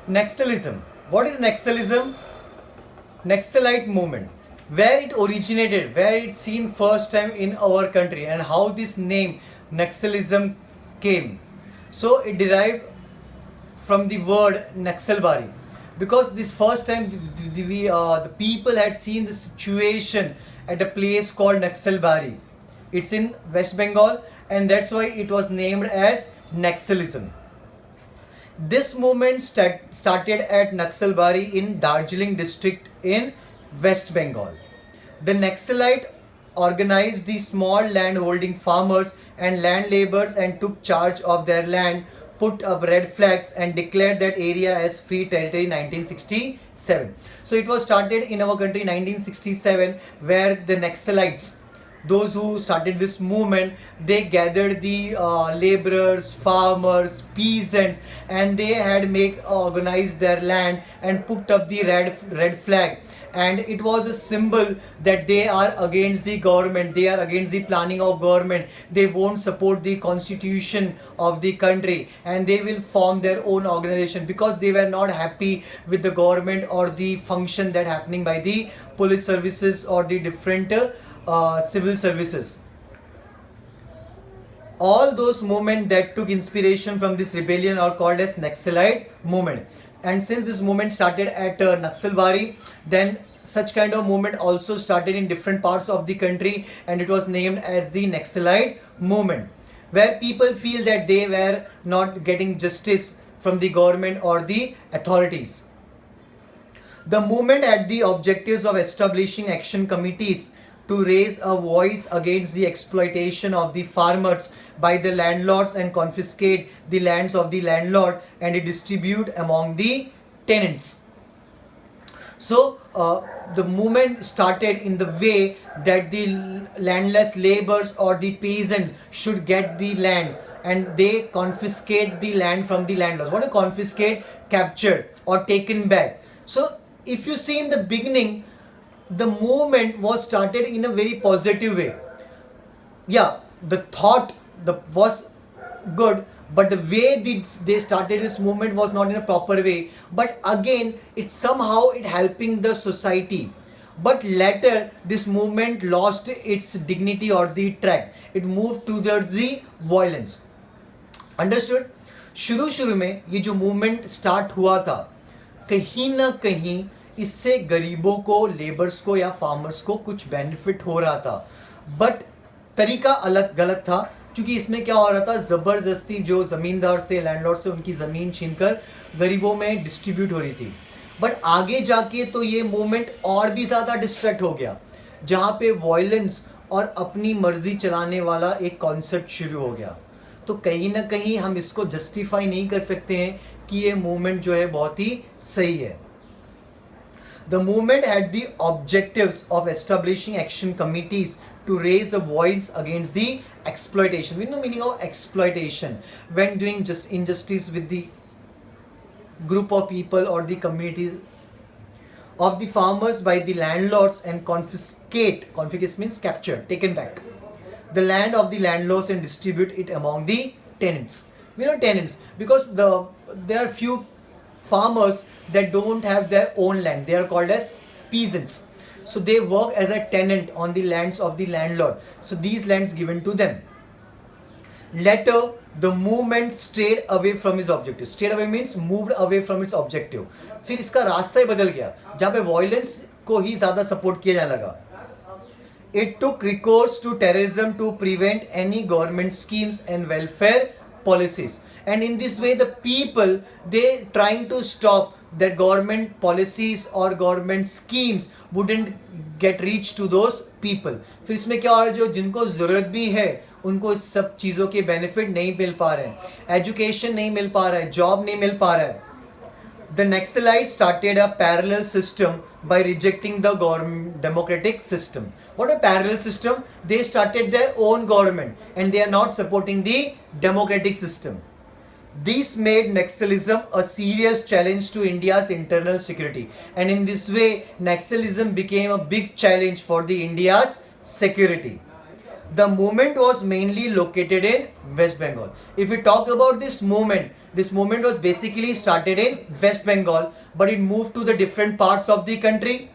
Naxalism. What is Naxalism? Naxalite movement. Where it originated, where it's seen first time in our country, and how this name Naxalism came. So it derived from the word Naxalbari, because this first time the people had seen the situation at a place called Naxalbari. It's in West Bengal, and that's why it was named as Naxalism. This movement started at Naxalbari in Darjeeling district in West Bengal. The Naxalite organized the small landholding farmers and land laborers and took charge of their land, put up red flags and declared that area as free territory in 1967. So it was started in our country 1967, where the Naxalites, those who started this movement, they gathered the laborers, farmers, peasants, and they had organized their land and put up the red flag. And it was a symbol that they are against the government, they are against the planning of government, they won't support the constitution of the country, and they will form their own organization because they were not happy with the government or the function that happening by the police services or the different civil services. All those movements that took inspiration from this rebellion are called as Naxalite movement. And since this movement started at Naxalbari, then such kind of movement also started in different parts of the country, and it was named as the Naxalite movement, where people feel that they were not getting justice from the government or the authorities. The movement had the objectives of establishing action committees to raise a voice against the exploitation of the farmers by the landlords and confiscate the lands of the landlord and distribute among the tenants. So the movement started in the way that the landless laborers or the peasant should get the land, and they confiscate the land from the landlords. What do confiscate? Captured or taken back. So if you see in the beginning, the movement was started in a very positive way. Yeah, the thought was good, but the way they started this movement was not in a proper way. But again, it somehow it helping the society. But later, this movement lost its dignity or the track. It moved towards the violence. Understood? शुरू में ये जो movement start हुआ था, कहीं ना कहीं इससे गरीबों को, लेबर्स को या फार्मर्स को कुछ बेनिफिट हो रहा था, बट तरीका अलग गलत था, क्योंकि इसमें क्या हो रहा था, ज़बरदस्ती जो ज़मींदार से, लैंडलॉर्ड से उनकी ज़मीन छीनकर गरीबों में डिस्ट्रीब्यूट हो रही थी. बट आगे जाके तो ये मूवमेंट और भी ज़्यादा डिस्ट्रैक्ट हो गया, जहाँ पे वॉयलेंस और अपनी मर्जी चलाने वाला एक कॉन्सेप्ट शुरू हो गया. तो कहीं ना कहीं हम इसको जस्टिफाई नहीं कर सकते हैं कि ये मूवमेंट जो है बहुत ही सही है. The movement had the objectives of establishing action committees to raise a voice against the exploitation. We know meaning of exploitation. When doing just injustice with the group of people or the community of the farmers by the landlords and confiscate means capture, taken back the land of the landlords and distribute it among the tenants. We know tenants because there are few farmers that don't have their own land. They are called as peasants. So they work as a tenant on the lands of the landlord. So these lands given to them. Later, the movement strayed away from its objective. Strayed away means moved away from its objective. फिर इसका रास्ता ही बदल गया, जहाँ पे violence को ही ज़्यादा support किया जाने लगा. It took recourse to terrorism to prevent any government schemes and welfare policies. And in this way, the people, they trying to stop that government policies or government schemes wouldn't get reach to those people. फिर इसमें क्या हो रहा है, जो जिनको ज़रूरत भी है उनको इस सब चीज़ों के बेनिफिट नहीं मिल पा रहे हैं, एजुकेशन नहीं मिल पा रहा है, जॉब नहीं मिल पा रहा है. The Naxalites started a parallel system by rejecting the democratic system. What a parallel system? They started their own government and they are not supporting the democratic system. This made Naxalism a serious challenge to India's internal security, and in this way Naxalism became a big challenge for the India's security. The movement was mainly located in West Bengal. If we talk about this movement was basically started in West Bengal, but it moved to the different parts of the country.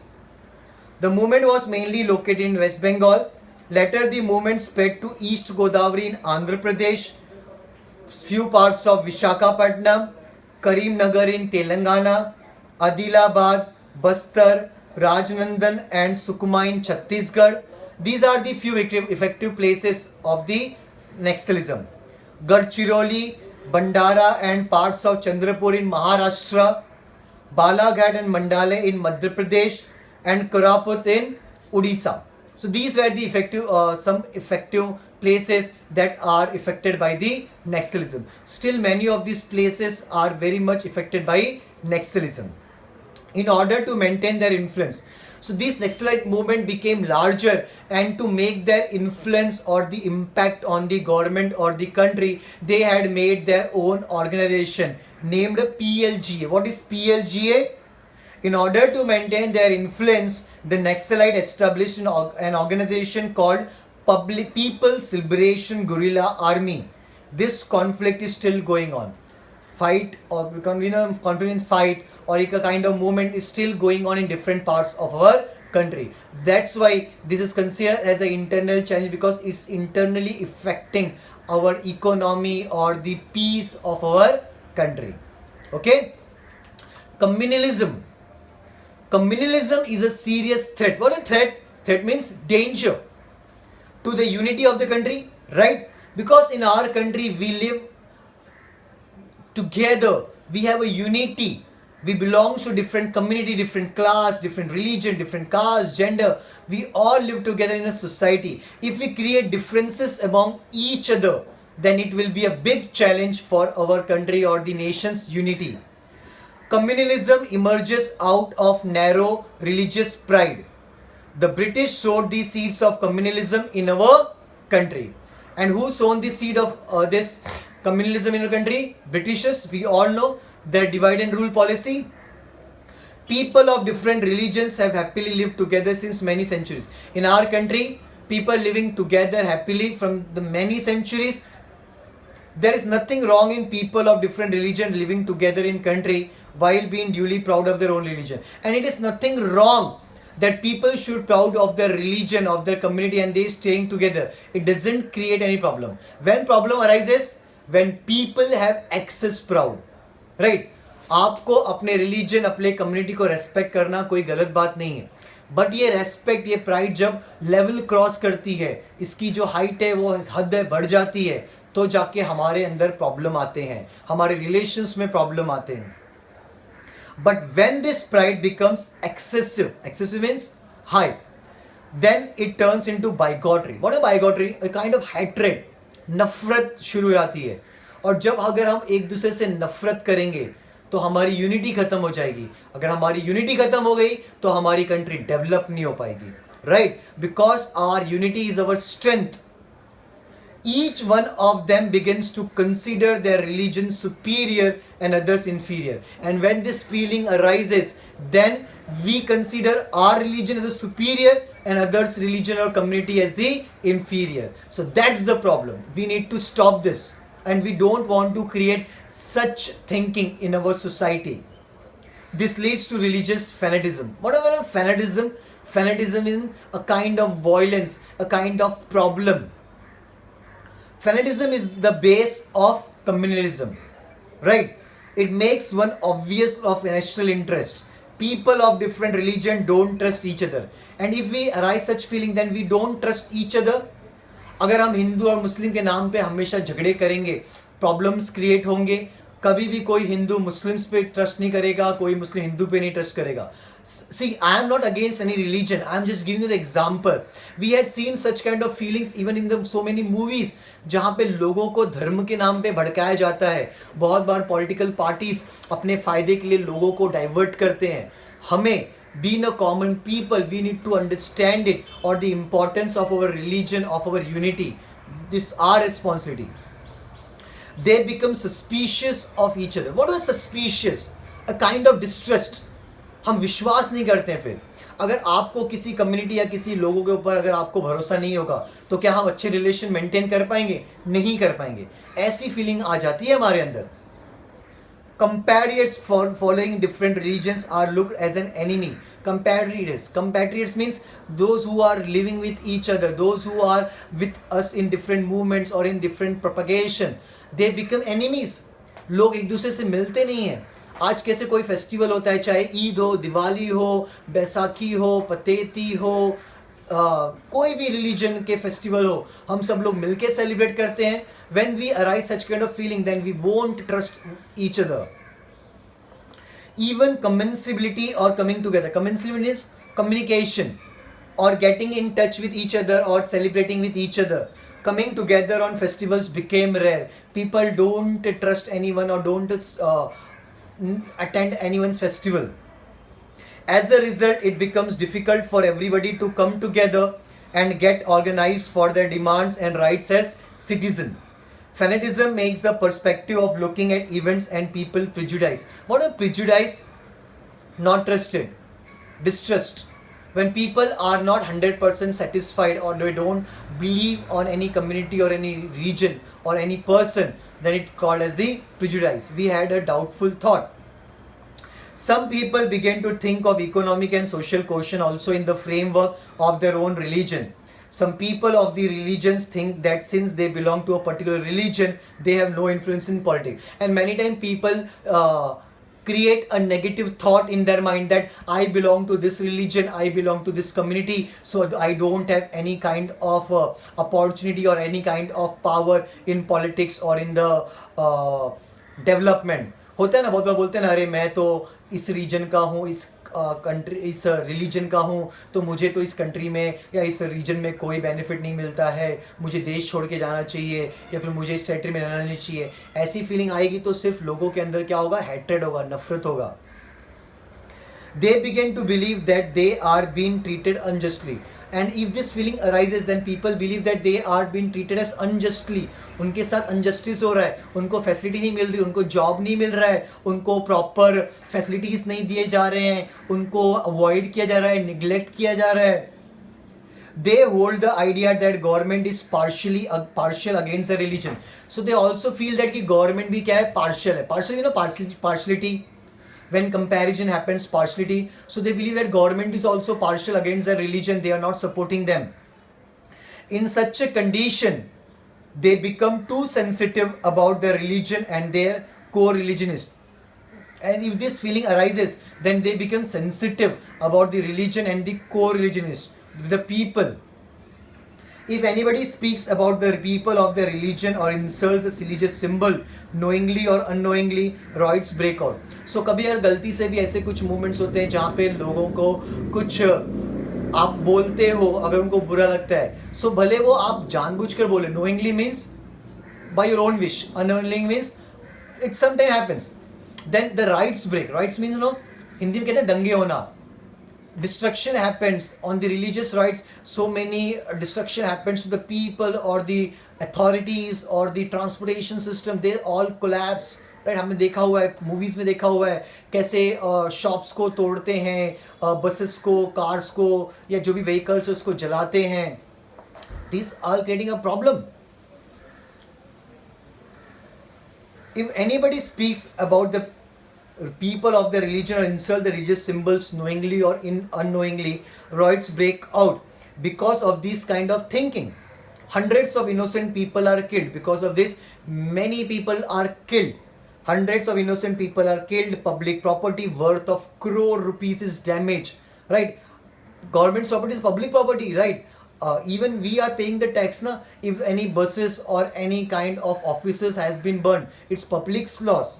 The movement was mainly located in West Bengal. Later, the movement spread to East Godavari in Andhra Pradesh, few parts of Vishakhapatnam, Karimnagar in Telangana, Adilabad, Bastar, Rajnandan and Sukma in Chhattisgarh. These are the few effective places of the Naxalism. Gadchiroli, Bandara and parts of Chandrapur in Maharashtra, Balaghat and Mandale in Madhya Pradesh and Koraput in Odisha. So these were the some effective places that are affected by the Naxalism. Still many of these places are very much affected by Naxalism. In order to maintain their influence, so this Naxalite movement became larger, and to make their influence or the impact on the government or the country, they had made their own organization named PLGA. What is PLGA? In order to maintain their influence, the Naxalite established an organization called People's Liberation Guerrilla Army. This conflict is still going on. Fight or conflict fight or a kind of movement is still going on in different parts of our country. That's why this is considered as an internal challenge, because it's internally affecting our economy or the peace of our country. Okay? Communalism. Communalism is a serious threat. What a threat? Threat means danger to the unity of the country, right? Because in our country we live together, we have a unity, we belong to different community, different class, different religion, different caste, gender. We all live together in a society. If we create differences among each other, then it will be a big challenge for our country or the nation's unity. Communalism emerges out of narrow religious pride. The British sowed the seeds of communalism in our country. And who sown the seed of this communalism in our country? Britishers. We all know their divide and rule policy. People of different religions have happily lived together since many centuries. In our country, people living together happily from the many centuries. There is nothing wrong in people of different religion living together in country while being duly proud of their own religion. And it is nothing wrong that people should proud of their religion, of their community, and they staying together. It doesn't create any problem. When problem arises, when people have excess proud, right? आपको अपने religion, अपने community को respect करना कोई गलत बात नहीं है, बट ये रेस्पेक्ट, ये प्राइड जब लेवल क्रॉस करती है, इसकी जो हाइट है वो हद है बढ़ जाती है, तो जाके हमारे अंदर प्रॉब्लम आते हैं, हमारे रिलेशंस में प्रॉब्लम आते हैं. But when this pride becomes excessive means high, then it turns into bigotry. What is bigotry? A kind of hatred. नफरत शुरू हो जाती है. और जब अगर हम एक दूसरे से नफरत करेंगे तो हमारी यूनिटी खत्म हो जाएगी. अगर हमारी यूनिटी खत्म हो गई तो हमारी कंट्री डेवलप नहीं हो पाएगी. Right? Because our unity is our strength. Each one of them begins to consider their religion superior and others inferior. And when this feeling arises, then we consider our religion as a superior and others' religion or community as the inferior. So that's the problem. We need to stop this. And we don't want to create such thinking in our society. This leads to religious fanatism. Whatever fanatism, fanatism is a kind of violence, a kind of problem. Fanatism is the base of communalism, right? It makes one obvious of national interest. People of different religion don't trust each other. And if we arise such feeling, then we don't trust each other. अगर हम हिंदू और मुस्लिम के नाम पे हमेशा झगड़े करेंगे, problems create होंगे. कभी भी कोई हिंदू मुस्लिम्स पे ट्रस्ट नहीं करेगा, कोई मुस्लिम हिंदू पे नहीं ट्रस्ट करेगा. See, I am not against any religion. I am just giving you the example. We had seen such kind of feelings even in the so many movies, जहाँ पे लोगों को धर्म के नाम पे भड़काया जाता है. बहुत बार पॉलिटिकल पार्टीज अपने फायदे के लिए लोगों को डाइवर्ट करते हैं. हमें being a common people, we need to understand it, or the importance of our religion, of our unity. This is our responsibility. They become suspicious of each other. What is suspicious? A kind of distrust. हम विश्वास नहीं करते हैं. फिर अगर आपको किसी community या किसी लोगों के ऊपर अगर आपको भरोसा नहीं होगा तो क्या हम अच्छे रिलेशन मेंटेन कर पाएंगे? नहीं कर पाएंगे. ऐसी फीलिंग आ जाती है हमारे अंदर. Compatriots following different religions are looked as an enemy. Compatriots means those who are living with each other, those who are with us in different movements or in different propagation, they become enemies. लोग एक दूसरे से मिलते नहीं हैं. आज कैसे कोई फेस्टिवल होता है, चाहे ईद हो, दिवाली हो, बैसाखी हो, पतेती हो, कोई भी रिलीजन के फेस्टिवल हो, हम सब लोग मिलके सेलिब्रेट करते हैं. When we arise such kind of feeling, then we won't trust each other. Even commensability or coming together. Commensability is communication or getting in touch with each other or celebrating with each other. Coming together on festivals became rare. People don't trust anyone or don't attend anyone's festival. As a result, it becomes difficult for everybody to come together and get organized for their demands and rights as citizens. Fanatism makes the perspective of looking at events and people prejudice. What is prejudice? Not trusted. Distrust. When people are not 100% satisfied or they don't believe on any community or any region or any person, then it's called as the prejudice. We had a doubtful thought. Some people began to think of economic and social cohesion also in the framework of their own religion. Some people of the religions think that since they belong to a particular religion, they have no influence in politics. And many times people create a negative thought in their mind that I belong to this religion, I belong to this community, so I don't have any kind of opportunity or any kind of power in politics or in the development. होता है ना, बहुत बार बोलते हैं ना, अरे मैं तो इस रीजन का हूँ, इस कंट्री, इस रिलीजन का हूँ, तो मुझे तो इस कंट्री में या इस रीजन में कोई बेनिफिट नहीं मिलता है, मुझे देश छोड़ के जाना चाहिए या फिर मुझे इस टेरिटरी में रहना नहीं चाहिए. ऐसी फीलिंग आएगी तो सिर्फ लोगों के अंदर क्या होगा? हेट्रेड होगा, नफरत होगा. They begin to believe that they are being treated unjustly. And if this feeling arises, then people believe that they are being treated as unjustly. उनके साथ अनजस्टिस हो रहा है, उनको फैसिलिटी नहीं मिल रही, उनको जॉब नहीं मिल रहा है, उनको प्रॉपर फैसिलिटीज नहीं दिए जा रहे हैं, उनको अवॉइड किया जा रहा है, निगलेक्ट किया जा रहा है. They hold the idea that government is partial against the religion. So they also feel that कि government भी क्या है? Partial है. Partial, you know, partiality. When comparison happens, partiality. So they believe that government is also partial against their religion. They are not supporting them. In such a condition, they become too sensitive about their religion and their co-religionists. And if this feeling arises, then they become sensitive about the religion and the co-religionists, the people. If anybody speaks about the people of their religion or insults a religious symbol, knowingly or unknowingly, riots break out. So कभी यार गलती से भी ऐसे कुछ movements होते हैं जहाँ पे लोगों को कुछ आप बोलते हो, अगर उनको बुरा लगता है, सो भले वो आप जानबूझकर बोले. knowingly means by your own wish, unknowingly means it sometimes happens. Then the riots break. Riots means, you know, Hindi में कहते हैं दंगे होना. Destruction happens on the religious rights. So many destruction happens to the people or the authorities or the transportation system. They all collapse. Right? हमने देखा हुआ है, movies में देखा हुआ है कैसे शॉप्स को तोड़ते हैं, बसेस को, कार्स को या जो भी व्हीकल्स है उसको जलाते हैं. These are creating a problem. If anybody speaks about the people of the religion or insult the religious symbols knowingly or unknowingly, riots break out because of this kind of thinking. Hundreds of innocent people are killed because of this. Many people are killed. Hundreds of innocent people are killed. Public property worth of crore rupees is damaged. Right? Government's property is public property. Right? Even we are paying the tax na. If any buses or any kind of offices has been burned, it's public's loss.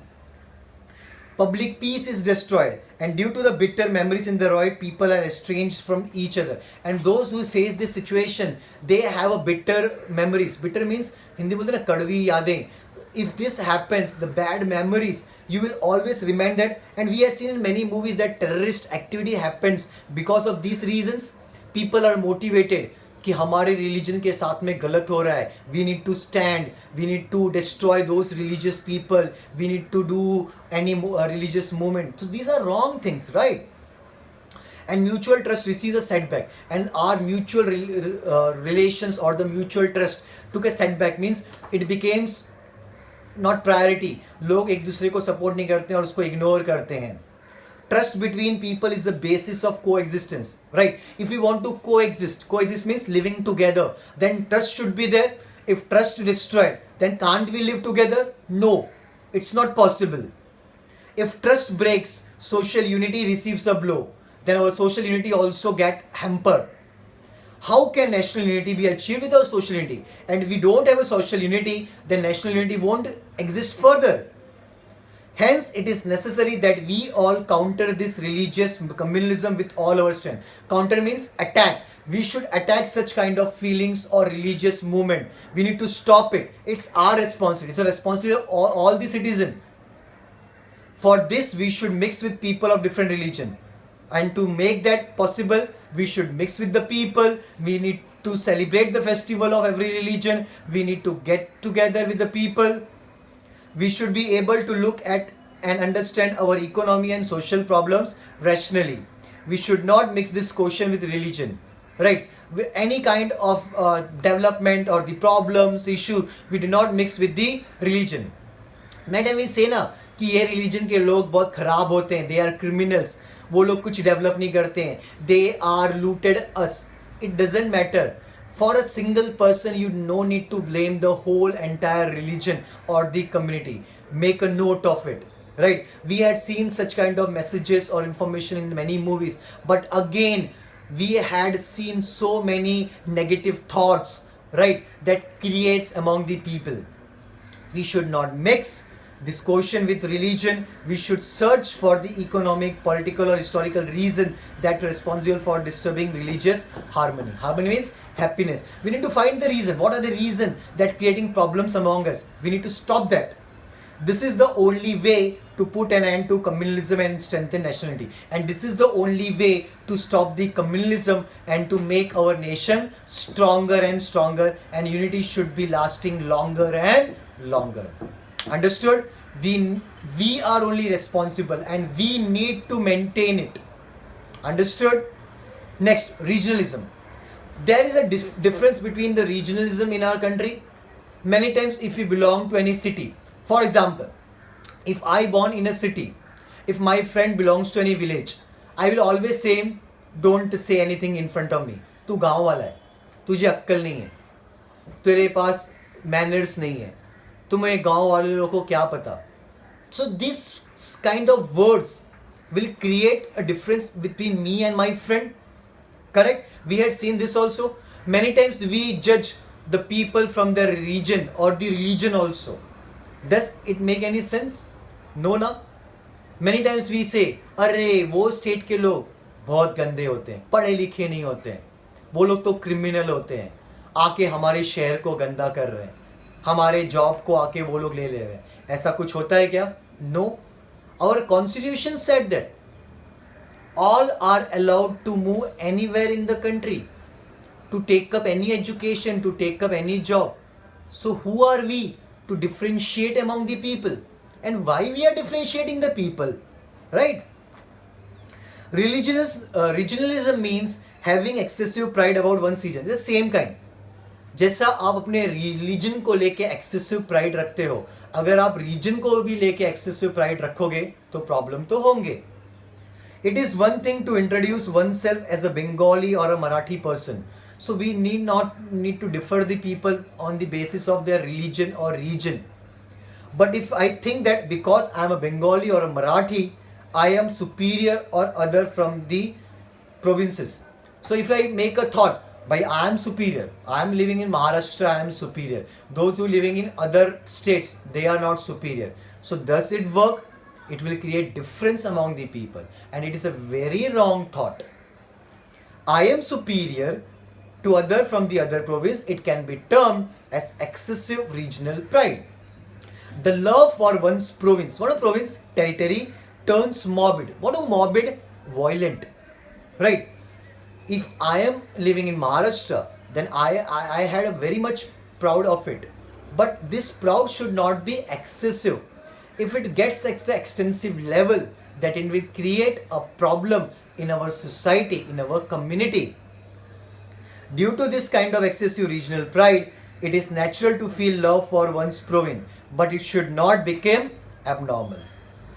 Public peace is destroyed, and due to the bitter memories in the riot, people are estranged from each other. And those who face this situation, they have a bitter memories. Bitter means Hindi बोलते हैं ना, कड़वी यादें. If this happens, the bad memories, you will always remind that. And we have seen in many movies that terrorist activity happens because of these reasons. People are motivated कि हमारे religion के साथ में गलत हो रहा है. We need to stand. We need to destroy those religious people. We need to do any religious movement. So these are wrong things, right? and mutual trust receives a setback, and our mutual relations or the mutual trust took a setback, means it becomes not priority. लोग एक दूसरे को support नहीं करते हैं और उसको ignore करते हैं. Trust between people is the basis of coexistence, right? If we want to coexist means living together, then trust should be there. If trust is destroyed, then can't we live together? No, it's not possible. If trust breaks, social unity receives a blow, then our social unity also get hampered. How can national unity be achieved without social unity? And if we don't have a social unity, then national unity won't exist further. Hence, it is necessary that we all counter this religious communalism with all our strength. Counter means attack. We should attack such kind of feelings or religious movement. We need to stop it. It's our responsibility. It's a responsibility of all the citizens. For this, we should mix with people of different religion. And to make that possible, we should mix with the people. We need to celebrate the festival of every religion. We need to get together with the people. We should be able to look at and understand our economy and social problems rationally. We should not mix this question with religion, right? With any kind of development or the problems, issue, we do not mix with the religion. Madam, we say na कि ये religion के लोग बहुत खराब होते हैं, they are criminals, वो लोग कुछ develop नहीं करते हैं, they are looted us. It doesn't matter. For a single person, you no need to blame the whole entire religion or the community. Make a note of it, right? We had seen such kind of messages or information in many movies, but again, we had seen so many negative thoughts, right, that creates among the people. We should not mix this question with religion. We should search for the economic, political or historical reason that are responsible for disturbing religious harmony. Harmony means happiness. We need to find the reason. What are the reasons that creating problems among us? We need to stop that. This is the only way to put an end to communalism and strengthen nationality. And this is the only way to stop the communalism and to make our nation stronger and stronger, and unity should be lasting longer and longer. Understood? We are only responsible and we need to maintain it. Understood? Next, regionalism. There is a difference between the regionalism in our country. Many times if we belong to any city, for example, if I born in a city, if my friend belongs to any village, I will always say, don't say anything in front of me. तू गाँव वाला है, तुझे अक्कल नहीं है, तेरे पास manners नहीं है, तुम्हें गाँव वाले लोगों को क्या पता. So this kind of words will create a difference between me and my friend. Correct? We had seen this also. Many times we judge the people from their region or the religion also. Does it make any sense? No, na? Many times we say, अरे वो state के लोग बहुत गंदे होते हैं, पढ़े लिखे नहीं होते हैं, वो लोग तो क्रिमिनल होते हैं, आके हमारे शहर को गंदा कर रहे हैं, हमारे जॉब को आके वो लोग ले ले रहे हैं. ऐसा कुछ होता है क्या? No. Our constitution said that all are allowed to move anywhere in the country, to take up any education, to take up any job. So who are we to differentiate among the people? And why we are differentiating the people? Right? Regionalism means having excessive pride about one's region. The same kind. जैसा आप अपने religion को लेके excessive pride रखते हो, अगर आप reason को भी लेके एक्सेसिव प्राइड रखोगे तो प्रॉब्लम तो होंगे. It is one thing to introduce oneself as a Bengali or a Marathi person. So we need to differ the people on the basis of their religion or region. But if I think that because I am a Bengali or a Marathi, I am superior or other from the provinces. So if I make a thought, by I am superior, I am living in Maharashtra, I am superior. Those who are living in other states, they are not superior. So does it work? It will create difference among the people, and it is a very wrong thought. I am superior to other from the other province. It can be termed as excessive regional pride. The love for one's province, what a province, territory, turns morbid. What a morbid? Violent. Right? If I am living in Maharashtra, then I had a very much proud of it. But this proud should not be excessive. If it gets at the extensive level, that it will create a problem in our society, in our community. Due to this kind of excessive regional pride, it is natural to feel love for one's province, but it should not become abnormal.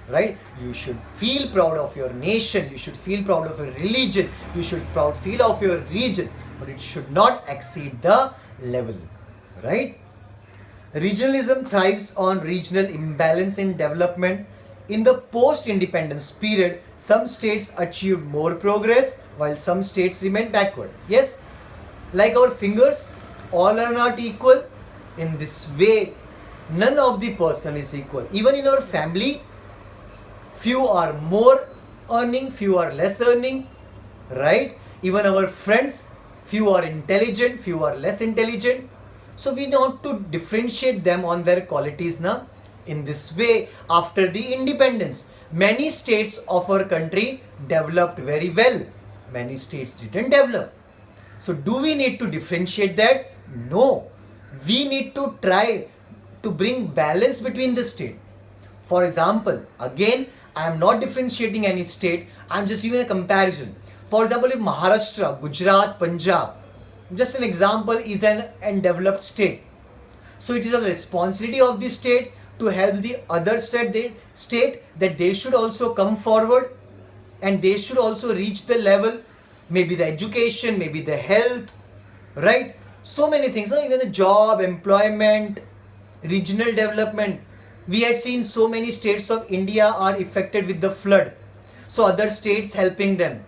Right? You should feel proud of your nation, you should feel proud of your religion, you should feel of your region, but it should not exceed the level. Right? Regionalism thrives on regional imbalance in development. In the post-independence period, some states achieved more progress while some states remained backward. Yes, like our fingers, all are not equal. In this way, none of the person is equal. Even in our family, few are more earning, few are less earning, right? Even our friends, few are intelligent, few are less intelligent. So we want to differentiate them on their qualities now. In this way, after the independence, many states of our country developed very well. Many states didn't develop. So do we need to differentiate that? No. We need to try to bring balance between the state. For example, again, I am not differentiating any state. I am just giving a comparison. For example, if Maharashtra, Gujarat, Punjab, just an example, is an undeveloped state. So it is a responsibility of the state to help the other state that they should also come forward and they should also reach the level, maybe the education, maybe the health, right? So many things, even the job, employment, regional development. We have seen so many states of India are affected with the flood. So other states helping them.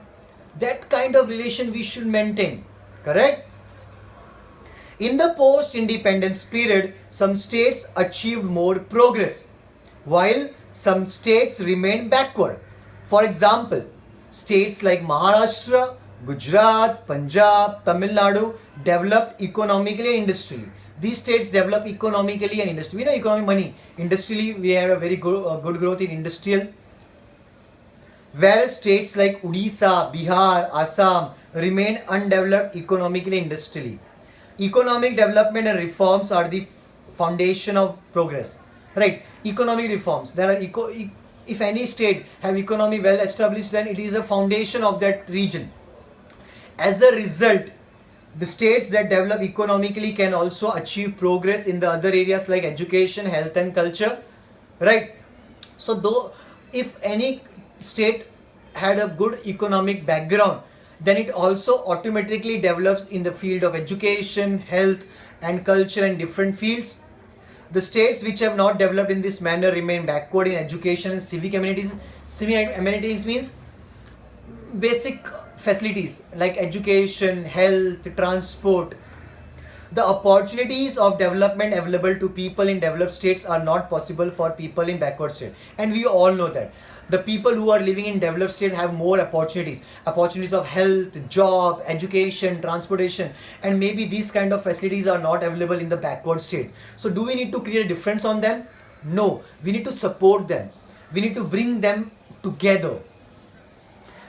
That kind of relation we should maintain, correct? In the post-independence period, some states achieved more progress, while some states remained backward. For example, states like Maharashtra, Gujarat, Punjab, Tamil Nadu developed economically and industrially. These states develop economically and industrially. We know economic money. Industrially, we have a very good growth in industrial. Whereas states like Odisha, Bihar, Assam remain undeveloped economically and industrially. Economic development and reforms are the foundation of progress. Right? Economic reforms. There are if any state have economy well established, then it is a foundation of that region. As a result, the states that develop economically can also achieve progress in the other areas like education, health and culture. Right? So though if any state had a good economic background, then it also automatically develops in the field of education, health and culture and different fields. The states which have not developed in this manner remain backward in education and civic amenities. Civic amenities means basic facilities like education, health, transport. The opportunities of development available to people in developed states are not possible for people in backward states. And we all know that. The people who are living in developed states have more opportunities of health, job, education, transportation, and maybe these kind of facilities are not available in the backward states. So do we need to create a difference on them? No, we need to support them. We need to bring them together.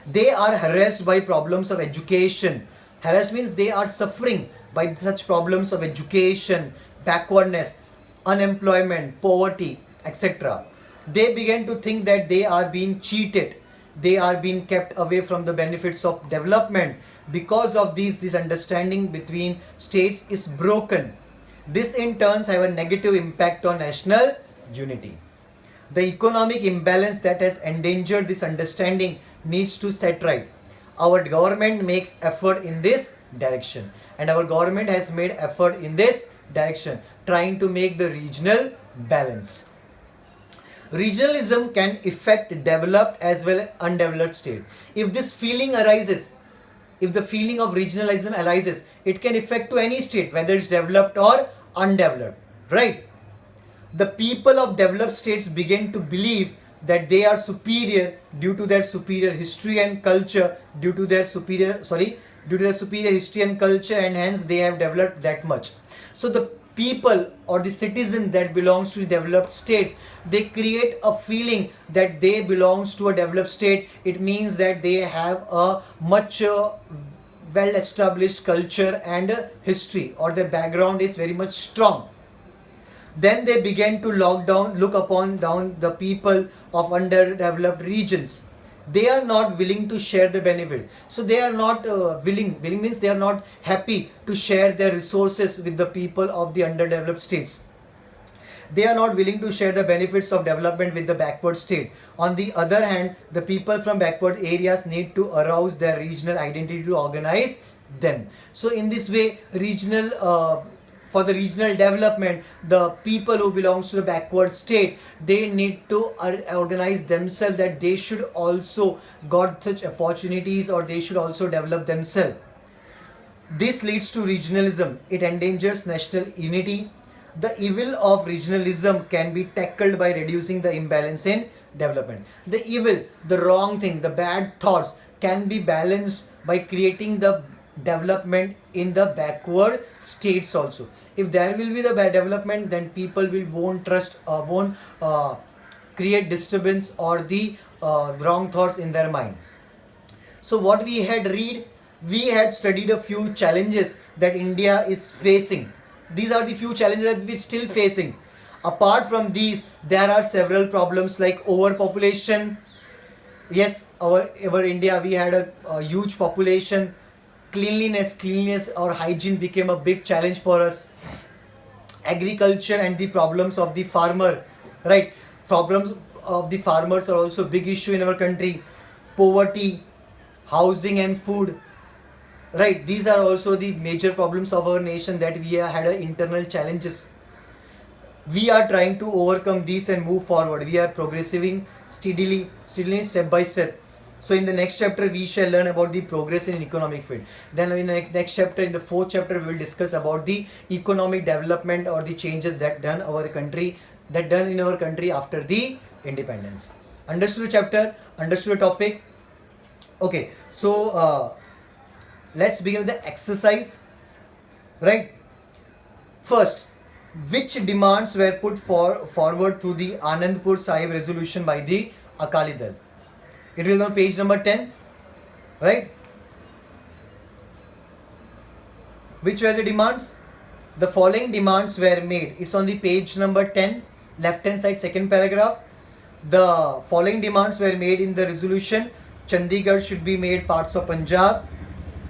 They are harassed by problems of education. Harassed means they are suffering by such problems of education, backwardness, unemployment, poverty, etc. They begin to think that they are being cheated. They are being kept away from the benefits of development. Because of this understanding between states is broken. This in turn have a negative impact on national unity. The economic imbalance that has endangered this understanding needs to set right. Our government makes effort in this direction, and our government has made effort in this direction, trying to make the regional balance. Regionalism can affect developed as well as undeveloped state. If this feeling arises, if the feeling of regionalism arises, it can affect to any state, whether it's developed or undeveloped, right? The people of developed states begin to believe that they are superior due to their superior history and culture, due to their superior history and culture, and hence they have developed that much. So the people or the citizen that belongs to developed states, they create a feeling that they belongs to a developed state. It means that they have a much well established culture and history, or their background is very much strong. Then they began to look upon the people of underdeveloped regions. they are not willing to share the benefits. So they are not willing means they are not happy to share their resources with the people of the underdeveloped states. They are not willing to share the benefits of development with the backward state. On the other hand, the people from backward areas need to arouse their regional identity to organize them. So in this way, for the regional development, the people who belongs to the backward state, they need to organize themselves, that they should also got such opportunities, or they should also develop themselves. This leads to regionalism. It endangers national unity. The evil of regionalism can be tackled by reducing the imbalance in development. The evil, the wrong thing, the bad thoughts can be balanced by creating the development in the backward states also. If there will be the bad development, then people won't trust, won't create disturbance or the wrong thoughts in their mind. So what we had studied a few challenges that India is facing. These are the few challenges that we're still facing. Apart from these, there are several problems like overpopulation. Yes, our India, we had a huge population. Cleanliness or hygiene became a big challenge for us. Agriculture and the problems of the farmer, right? Problems of the farmers are also a big issue in our country. Poverty, housing and food, right? These are also the major problems of our nation that we had internal challenges. We are trying to overcome these and move forward. We are progressing steadily, step by step. So in the next chapter, we shall learn about the progress in economic field. Then in the next chapter, in the fourth chapter, we will discuss about the economic development or the changes that done in our country after the independence. Understood the chapter? Understood the topic? Okay, so let's begin with the exercise, right? First, which demands were put forward through the Anandpur Sahib resolution by the Akali Dal? It will be on page number 10, right? Which were the demands? The following demands were made. It's on the page number 10, left hand side, second paragraph. The following demands were made in the resolution. Chandigarh should be made parts of Punjab.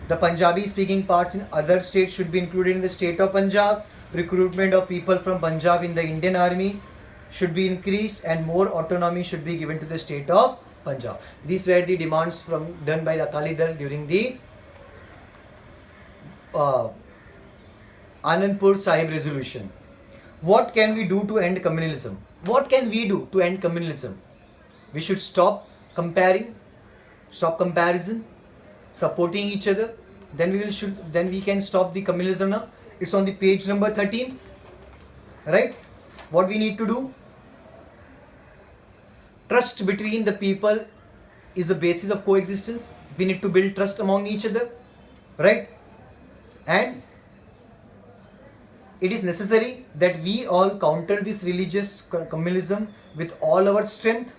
The Punjabi speaking parts in other states should be included in the state of Punjab. Recruitment of people from Punjab in the Indian Army should be increased, and more autonomy should be given to the state of Punjab. These were the demands done by the Akali Dal during the Anandpur Sahib resolution. What can we do to end communalism? What can we do to end communalism? We should stop comparison, supporting each other. Then we can stop the communalism now. It's on the page number 13, right? What we need to do? Trust between the people is the basis of coexistence. We need to build trust among each other, right? And it is necessary that we all counter this religious communalism with all our strength.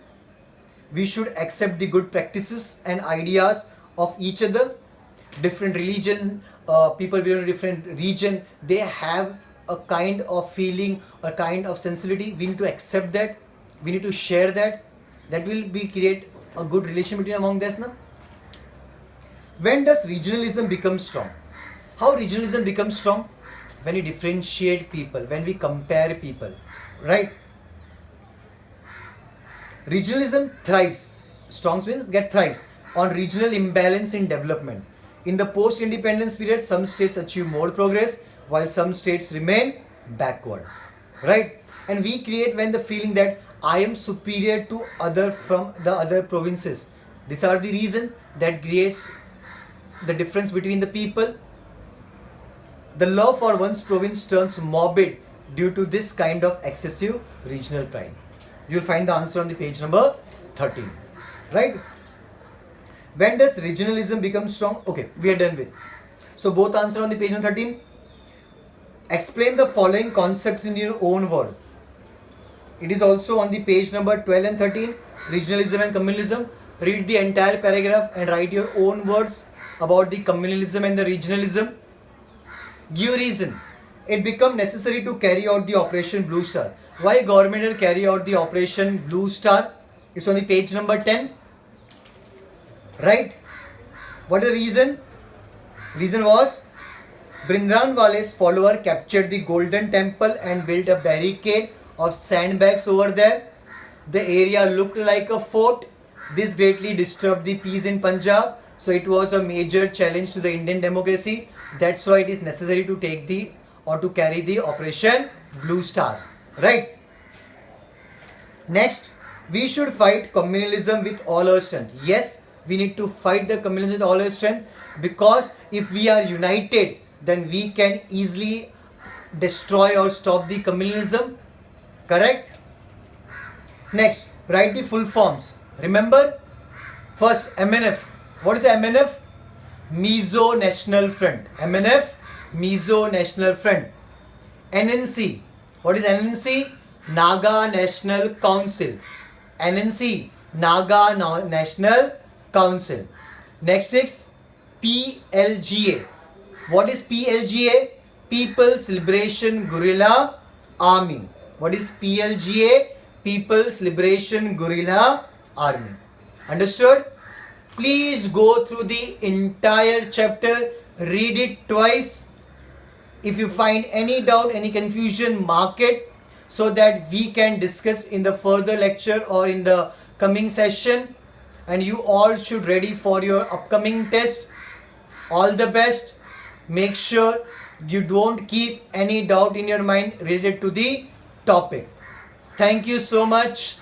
We should accept the good practices and ideas of each other. Different religions, people belong to different region, they have a kind of feeling, a kind of sensibility. We need to accept that. We need to share that. That will create a good relation between among us now. When does regionalism become strong? How regionalism becomes strong? When we differentiate people, when we compare people, right? Regionalism thrives. Strong means thrives on regional imbalance in development. In the post-independence period, some states achieve more progress while some states remain backward, right? And we create when the feeling that I am superior to from the other provinces. These are the reason that creates the difference between the people. The love for one's province turns morbid due to this kind of excessive regional pride. You'll find the answer on the page number 13, right? When does regionalism become strong? Okay, we are done with. So both answer on the page number 13. Explain the following concepts in your own word. It is also on the page number 12 and 13. Regionalism and communalism. Read the entire paragraph and write your own words about the communalism and the regionalism. Give reason. It became necessary to carry out the Operation Blue Star. Why government will carry out the Operation Blue Star? It's on the page number 10. right? What is the reason? Reason was Bhindranwale's follower captured the Golden Temple and built a barricade of sandbags over there. The area looked like a fort. This greatly disturbed the peace in Punjab. So it was a major challenge to the Indian democracy. That's why it is necessary to take the or to carry the Operation Blue Star. Right? Next, we should fight communalism with all our strength. Yes, we need to fight the communalism with all our strength, because if we are united, then we can easily destroy or stop the communalism. Correct? Next, write the full forms. Remember, first MNF. What is MNF? Mizo National Front. MNF, Mizo National Front. NNC. What is NNC? Naga National Council. NNC, Naga National Council. Next is PLGA. What is PLGA? People's Liberation Guerrilla Army. What is PLGA? People's Liberation Guerrilla Army. Understood? Please go through the entire chapter, read it twice. If you find any doubt, any confusion, mark it so that we can discuss in the further lecture or in the coming session. And you all should ready for your upcoming test. All the best. Make sure you don't keep any doubt in your mind related to the topic. Thank you so much.